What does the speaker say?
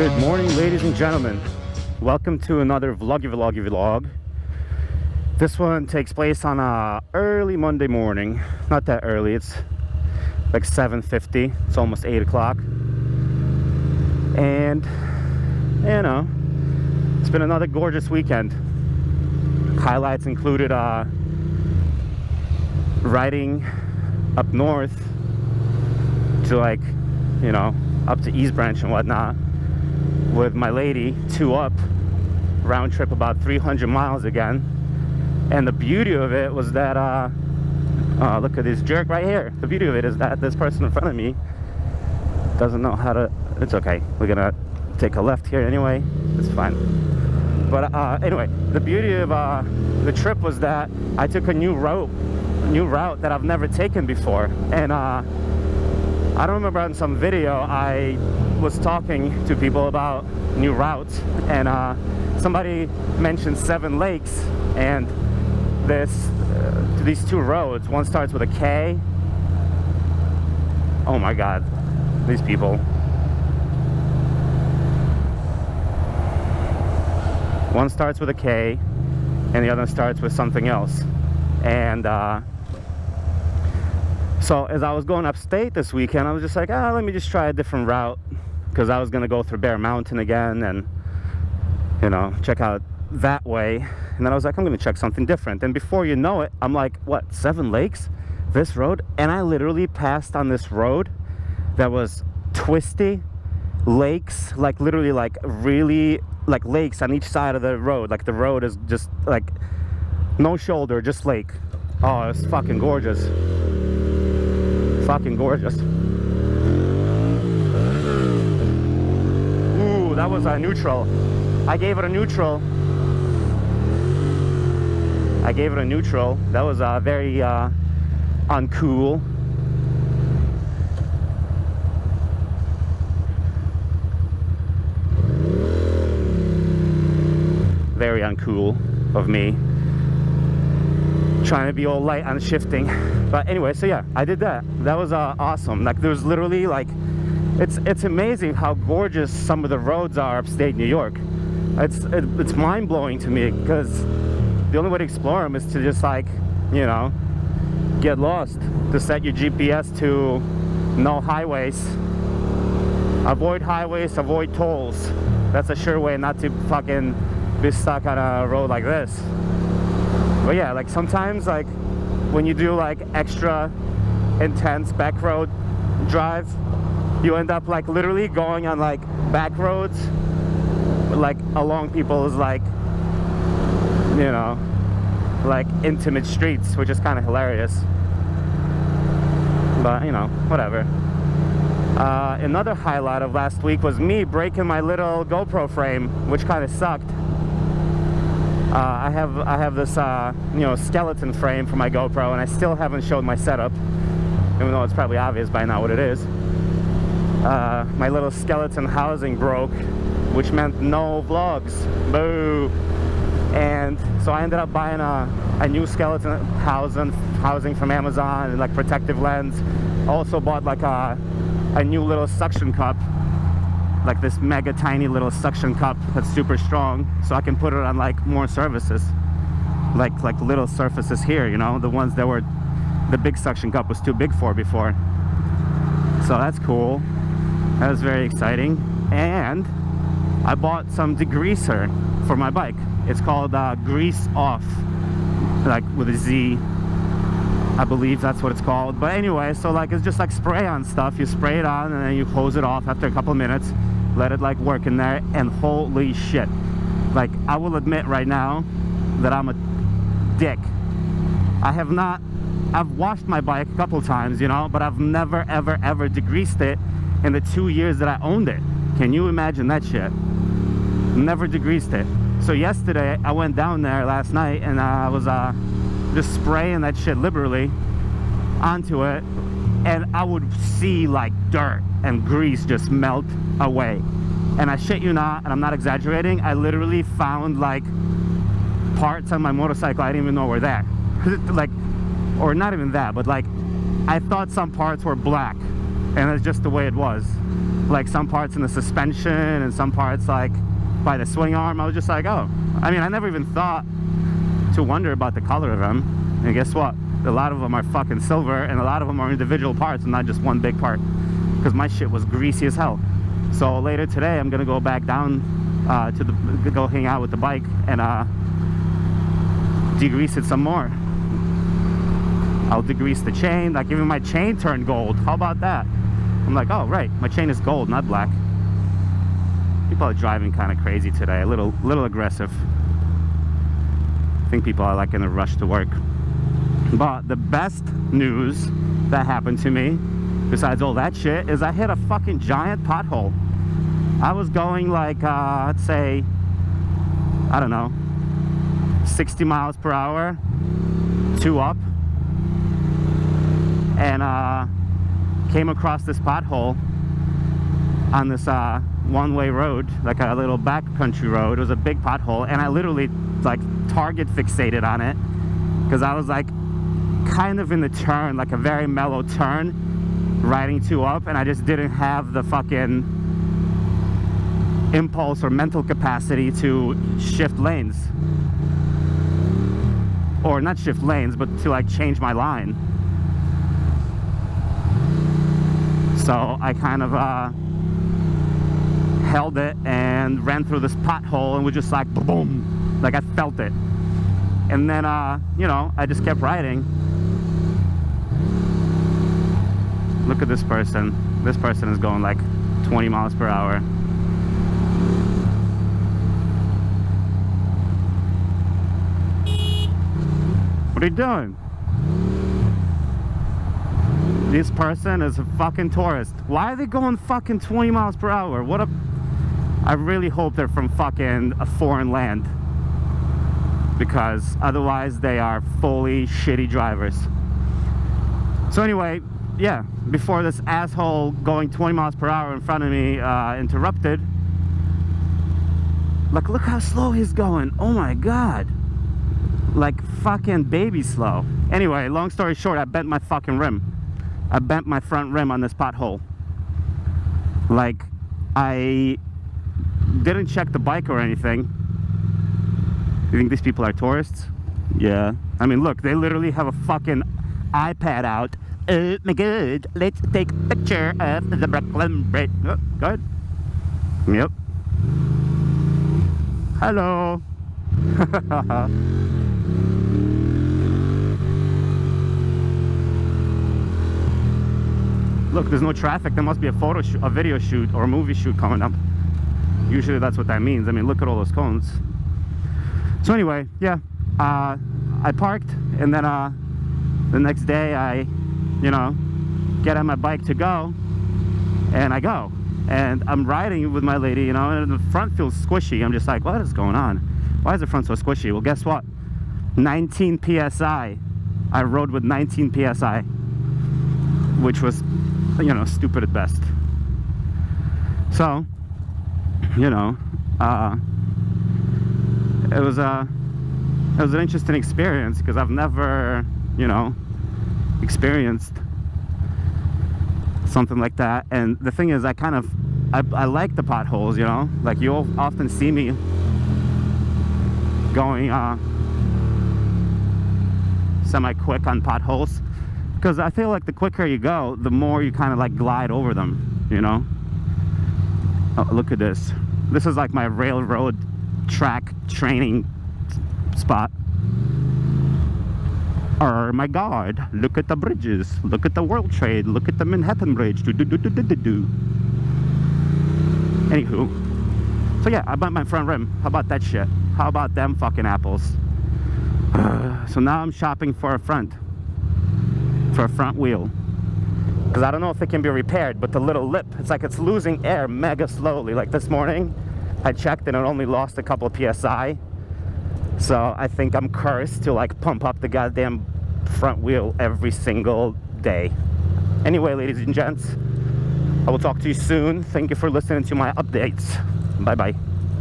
Good morning, ladies and gentlemen. Welcome to another vlog. This one takes place on a early Monday morning. Not that early, it's like 7:50. It's almost 8 o'clock. And, you know, it's been another gorgeous weekend. Highlights included riding up north to, like, you know, up to East Branch and whatnot with my lady, 2 up, round trip about 300 miles again. And the beauty of it was that look at this jerk right here. The beauty of it is that this person in front of me doesn't know how to. It's okay, we're gonna take a left here anyway, it's fine. But anyway, the beauty of the trip was that I took a new route that I've never taken before. And I don't remember, on some video I was talking to people about new routes, and somebody mentioned 7 lakes, and these 2 roads. One starts with a K. Oh my god, these people. One starts with a K and the other starts with something else. And so as I was going upstate this weekend, I was just like, let me just try a different route, because I was gonna go through Bear Mountain again and, you know, check out that way. And then I was like, I'm gonna check something different. And before you know it, I'm like, what, 7 lakes? This road? And I literally passed on this road that was twisty, lakes, like literally like really like lakes on each side of the road. Like the road is just like no shoulder, just lake. Oh, it's fucking gorgeous. Fucking gorgeous. Ooh, that was a neutral. I gave it a neutral. That was very uncool. Very uncool of me, trying to be all light on shifting. But anyway, so yeah, I did that. That was awesome. Like, there was literally like, it's amazing how gorgeous some of the roads are upstate New York. It's mind-blowing to me, because the only way to explore them is to just, like, you know, get lost, to set your GPS to no highways. Avoid highways, avoid tolls. That's a sure way not to fucking be stuck on a road like this. But yeah, like sometimes, like when you do like extra intense back road drive, you end up like literally going on like back roads, like along people's, like, you know, like intimate streets, which is kind of hilarious. But you know, whatever. Another highlight of last week was me breaking my little GoPro frame, which kind of sucked. I have this you know, skeleton frame for my GoPro, and I still haven't showed my setup, even though it's probably obvious by now what it is. My little skeleton housing broke, which meant no vlogs. Boo! And so I ended up buying a new skeleton housing from Amazon, and like protective lens. Also bought like a new little suction cup, like this mega tiny little suction cup that's super strong, so I can put it on like more surfaces, like little surfaces here, you know, the ones that were the big suction cup was too big for before. So that's cool. That was very exciting. And I bought some degreaser for my bike. It's called Grease Off, like with a Z, I believe that's what it's called. But anyway, so like it's just like spray on stuff. You spray it on and then you hose it off after a couple of minutes, let it like work in there, and holy shit, like I will admit right now that I'm a dick. I've washed my bike a couple times, you know, but I've never ever degreased it in the 2 years that I owned it. Can you imagine that shit? Never degreased it. So yesterday I went down there last night, and I was just spraying that shit liberally onto it, and I would see like dirt and grease just melt away. And I shit you not, and I'm not exaggerating, I literally found like parts on my motorcycle I didn't even know were there. Like, or not even that, but like I thought some parts were black, and that's just the way it was. like some parts in the suspension and some parts like by the swing arm. I was just like, oh, I mean, I never even thought to wonder about the color of them. And guess what? A lot of them are fucking silver, and a lot of them are individual parts and not just one big part, because my shit was greasy as hell. So later today I'm gonna go back down to go hang out with the bike and degrease it some more. I'll degrease the chain. Like, even my chain turned gold. How about that? I'm like, oh right, my chain is gold, not black. People are driving kind of crazy today, a little aggressive. I think people are like in a rush to work. But the best news that happened to me, besides all that shit, is I hit a fucking giant pothole. I was going like, let's say, I don't know, 60 miles per hour, 2 up, and came across this pothole on this one-way road, like a little backcountry road. It was a big pothole, and I literally like target fixated on it, because I was like kind of in the turn, like a very mellow turn, riding 2 up, and I just didn't have the fucking impulse or mental capacity to shift lanes, or not shift lanes, but to like change my line. So I kind of held it and ran through this pothole, and was just like boom, like I felt it. And then you know, I just kept riding. Look at this person. This person is going like 20 miles per hour. What are you doing? This person is a fucking tourist. Why are they going fucking 20 miles per hour? What a... I really hope they're from fucking a foreign land, because otherwise they are fully shitty drivers. So anyway, yeah, before this asshole going 20 miles per hour in front of me interrupted, like, look how slow he's going. Oh my god, like fucking baby slow. Anyway, long story short, I bent my fucking rim. I bent my front rim on this pothole. Like, I didn't check the bike or anything. You think these people are tourists? Yeah. I mean, look, they literally have a fucking iPad out. Oh my god, let's take a picture of the Brooklyn Bridge. Oh, go ahead. Yep. Hello. Look, there's no traffic. There must be a photo shoot, a video shoot, or a movie shoot coming up. Usually that's what that means. I mean, look at all those cones. So anyway, yeah, I parked, and then the next day I, you know, get on my bike to go, and I go, and I'm riding with my lady, you know, and the front feels squishy. I'm just like, what is going on? Why is the front so squishy? Well, guess what? 19 psi. I rode with 19 psi, which was, you know, stupid at best. So, you know, it was an interesting experience, because I've never, you know, experienced something like that. And the thing is, I like the potholes, you know, like you'll often see me going semi-quick on potholes, because I feel like the quicker you go, the more you kind of like glide over them, you know. Oh, look at this. This is like my railroad track training spot. Oh my god, look at the bridges, look at the World Trade, look at the Manhattan Bridge. Anywho, so yeah, I bought my front rim. How about that shit? How about them fucking apples? So now I'm shopping for a front wheel, because I don't know if it can be repaired, but the little lip, it's like it's losing air mega slowly. Like this morning I checked and it only lost a couple of psi. So I think I'm cursed to like pump up the goddamn front wheel every single day. Anyway, ladies and gents, I will talk to you soon. Thank you for listening to my updates. Bye bye.